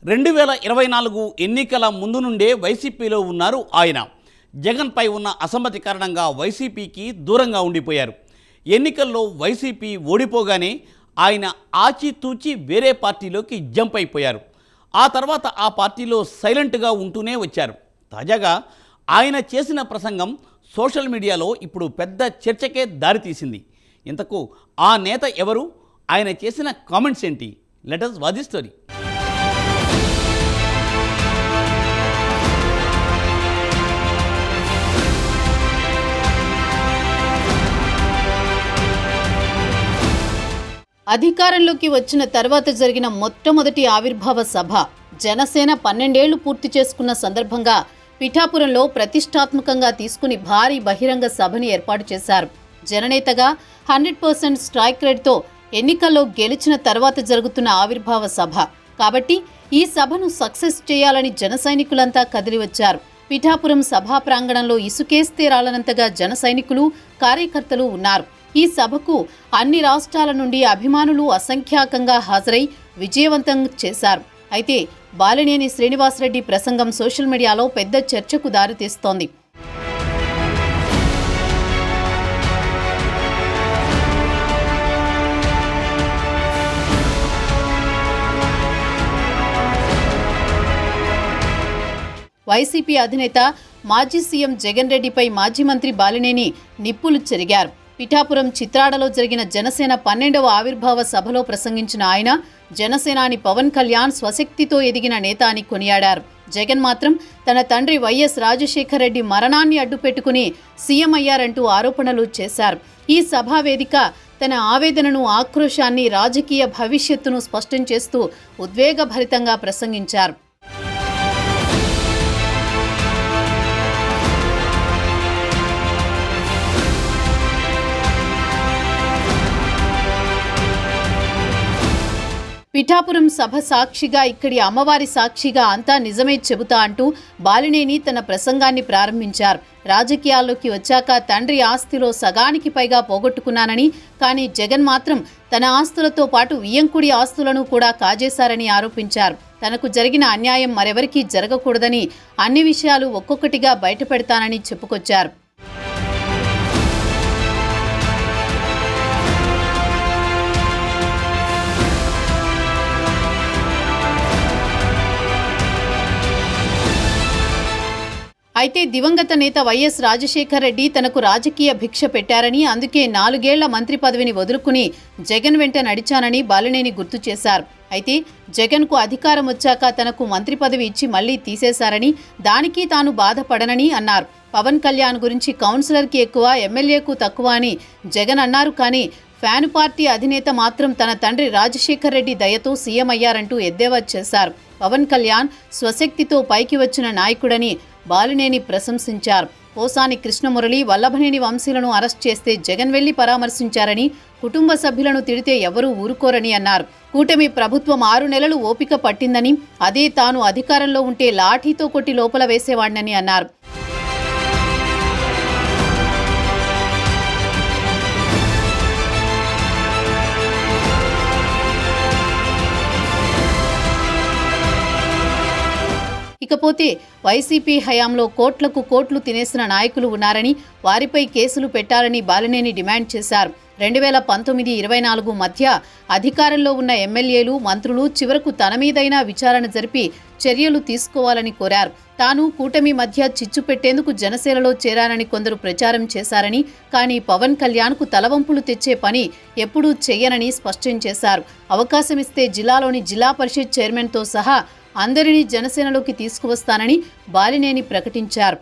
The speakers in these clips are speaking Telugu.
2024 ఎన్నికల ముందు నుండే వైసీపీలో ఉన్నారు ఆయన. జగన్పై ఉన్న అసమ్మతి కారణంగా వైసీపీకి దూరంగా ఉండిపోయారు. ఎన్నికల్లో వైసీపీ ఓడిపోగానే ఆయన ఆచితూచి వేరే పార్టీలోకి జంప్ అయిపోయారు. ఆ తర్వాత ఆ పార్టీలో సైలెంట్గా ఉంటూనే వచ్చారు. తాజాగా ఆయన చేసిన ప్రసంగం సోషల్ మీడియాలో ఇప్పుడు పెద్ద చర్చకే దారితీసింది. ఇంతకు ఆ నేత ఎవరు? ఆయన చేసిన కామెంట్స్ ఏంటి? Let us watch the story. అధికారంలోకి వచ్చిన తర్వాత జరిగిన మొట్టమొదటి ఆవిర్భావ సభ జనసేన 12 ఏళ్లు పూర్తి చేసుకున్న సందర్భంగా పిఠాపురంలో ప్రతిష్టాత్మకంగా తీసుకుని భారీ బహిరంగ సభని ఏర్పాటు చేశారు. జననేతగా 100% స్ట్రైక్ రేట్తో ఎన్నికల్లో గెలిచిన తర్వాత జరుగుతున్న ఆవిర్భావ సభ కాబట్టి ఈ సభను సక్సెస్ చేయాలని జన సైనికులంతా కదిలి వచ్చారు. పిఠాపురం సభా ప్రాంగణంలో ఇసుకేస్తే రాలనంతగా జన సైనికులు, కార్యకర్తలు ఉన్నారు. ఈ సభకు అన్ని రాష్ట్రాల నుండి అభిమానులు అసంఖ్యాకంగా హాజరై విజయవంతం చేశారు. అయితే బాలినేని శ్రీనివాసరెడ్డి ప్రసంగం సోషల్ మీడియాలో పెద్ద చర్చకు దారితీస్తోంది. వైసీపీ అధినేత మాజీ సీఎం జగన్ రెడ్డిపై మాజీ మంత్రి బాలినేని నిప్పులు చెరిగారు. పిఠాపురం చిత్రాడలో జరిగిన జనసేన 12వ ఆవిర్భావ సభలో ప్రసంగించిన ఆయన జనసేనాని పవన్ కళ్యాణ్ స్వశక్తితో ఎదిగిన నేత అని కొనియాడారు. జగన్ మాత్రం తన తండ్రి వైఎస్ రాజశేఖర రెడ్డి మరణాన్ని అడ్డుపెట్టుకుని సీఎం అయ్యారంటూ ఆరోపణలు చేశారు. ఈ సభా వేదిక తన ఆవేదనను, ఆక్రోశాన్ని, రాజకీయ భవిష్యత్తును స్పష్టం చేస్తూ ఉద్వేగభరితంగా ప్రసంగించారు. పిఠాపురం సభ సాక్షిగా, ఇక్కడి అమ్మవారి సాక్షిగా అంతా నిజమే చెబుతా అంటూ బాలినేని తన ప్రసంగాన్ని ప్రారంభించారు. రాజకీయాల్లోకి వచ్చాక తండ్రి ఆస్తిలో సగానికి పైగా పోగొట్టుకున్నానని, కానీ జగన్ మాత్రం తన ఆస్తులతో పాటు వియ్యంకుడి ఆస్తులను కూడా కాజేశారని ఆరోపించారు. తనకు జరిగిన అన్యాయం మరెవరికీ జరగకూడదని అన్ని విషయాలు ఒక్కొక్కటిగా బయటపెడతానని చెప్పుకొచ్చారు. అయితే దివంగత నేత వైఎస్ రాజశేఖర రెడ్డి తనకు రాజకీయ భిక్ష పెట్టారని, అందుకే 4 ఏళ్ల మంత్రి పదవిని వదులుకుని జగన్ వెంట నడిచానని బాలినేని గుర్తు చేశారు. అయితే జగన్కు అధికారం వచ్చాక తనకు మంత్రి పదవి ఇచ్చి మళ్లీ తీసేశారని, దానికి తాను బాధపడనని అన్నారు. పవన్ కళ్యాణ్ గురించి కౌన్సిలర్కి ఎక్కువ, ఎమ్మెల్యేకు తక్కువ అని జగన్ అన్నారు. కానీ ఫ్యాను పార్టీ అధినేత మాత్రం తన తండ్రి రాజశేఖర రెడ్డి దయతో సీఎం అయ్యారంటూ ఎద్దేవా చేశారు. పవన్ కళ్యాణ్ స్వశక్తితో పైకి వచ్చిన నాయకుడని బాలినేని ప్రశంసించారు. పోసాని కృష్ణమురళి, వల్లభనేని వంశీలను అరెస్ట్ చేస్తే జగన్ వెళ్లి పరామర్శించారని, కుటుంబ సభ్యులను తిడితే ఎవరూ ఊరుకోరని అన్నారు. కూటమి ప్రభుత్వం 6 నెలలు ఓపిక పట్టిందని, అదే తాను అధికారంలో ఉంటే లాఠీతో కొట్టి లోపల వేసేవాడినని అన్నారు. ఇకపోతే వైసీపీ హయాంలో కోట్లకు కోట్లు తినేసిన నాయకులు ఉన్నారని, వారిపై కేసులు పెట్టాలని బాలినేని డిమాండ్ చేశారు. 2019-24 మధ్య అధికారంలో ఉన్న ఎమ్మెల్యేలు, మంత్రులు చివరకు తన మీదైనా విచారణ జరిపి చర్యలు తీసుకోవాలని కోరారు. తాను కూటమి మధ్య చిచ్చు పెట్టేందుకు జనసేనలో చేరానని కొందరు ప్రచారం చేశారని, కానీ పవన్ కళ్యాణ్కు తలవంపులు తెచ్చే పని ఎప్పుడూ చెయ్యనని స్పష్టం చేశారు. అవకాశమిస్తే జిల్లాలోని జిల్లా పరిషత్ చైర్మన్తో సహా అందరినీ జనసేనలోకి తీసుకువస్తానని బాలినేని ప్రకటించారు.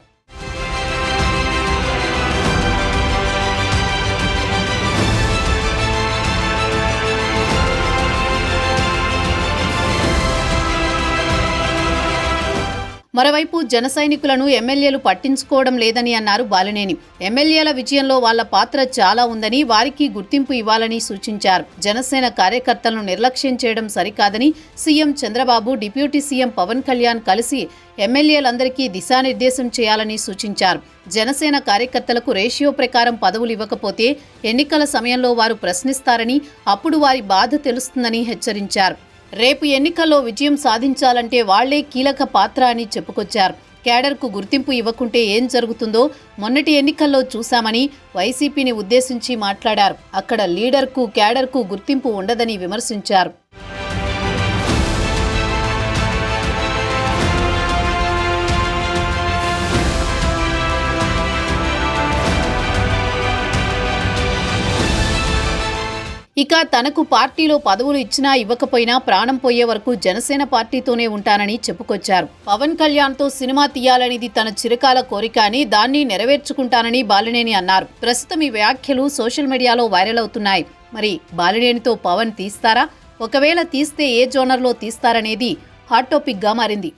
మరోవైపు జన సైనికులను ఎమ్మెల్యేలు పట్టించుకోవడం లేదని అన్నారు బాలినేని. ఎమ్మెల్యేల విజయంలో వాళ్ల పాత్ర చాలా ఉందని, వారికి గుర్తింపు ఇవ్వాలని సూచించారు. జనసేన కార్యకర్తలను నిర్లక్ష్యం చేయడం సరికాదని CM Chandrababu, deputy CM Pawan Kalyan కలిసి ఎమ్మెల్యేలందరికీ దిశానిర్దేశం చేయాలని సూచించారు. జనసేన కార్యకర్తలకు రేషియో ప్రకారం పదవులు ఇవ్వకపోతే ఎన్నికల సమయంలో వారు ప్రశ్నిస్తారని, అప్పుడు వారి బాధ తెలుస్తుందని హెచ్చరించారు. రేపు ఎన్నికల్లో విజయం సాధించాలంటే వాళ్లే కీలక పాత్ర అని చెప్పుకొచ్చారు. కేడర్కు గుర్తింపు ఇవ్వకుంటే ఏం జరుగుతుందో మొన్నటి ఎన్నికల్లో చూశామని వైసీపీని ఉద్దేశించి మాట్లాడారు. అక్కడ లీడర్కు కేడర్కు గుర్తింపు ఉండదని విమర్శించారు. ఇక తనకు పార్టీలో పదవులు ఇచ్చినా ఇవ్వకపోయినా ప్రాణం పోయే వరకు జనసేన పార్టీతోనే ఉంటానని చెప్పుకొచ్చారు. పవన్ కళ్యాణ్తో సినిమా తీయాలనేది తన చిరకాల కోరిక అని, దాన్ని నెరవేర్చుకుంటానని బాలినేని అన్నారు. ప్రస్తుతం ఈ వ్యాఖ్యలు సోషల్ మీడియాలో వైరల్ అవుతున్నాయి. మరి బాలినేనితో పవన్ తీస్తారా? ఒకవేళ తీస్తే ఏ జోనర్లో తీస్తారనేది హాట్ టాపిక్గా మారింది.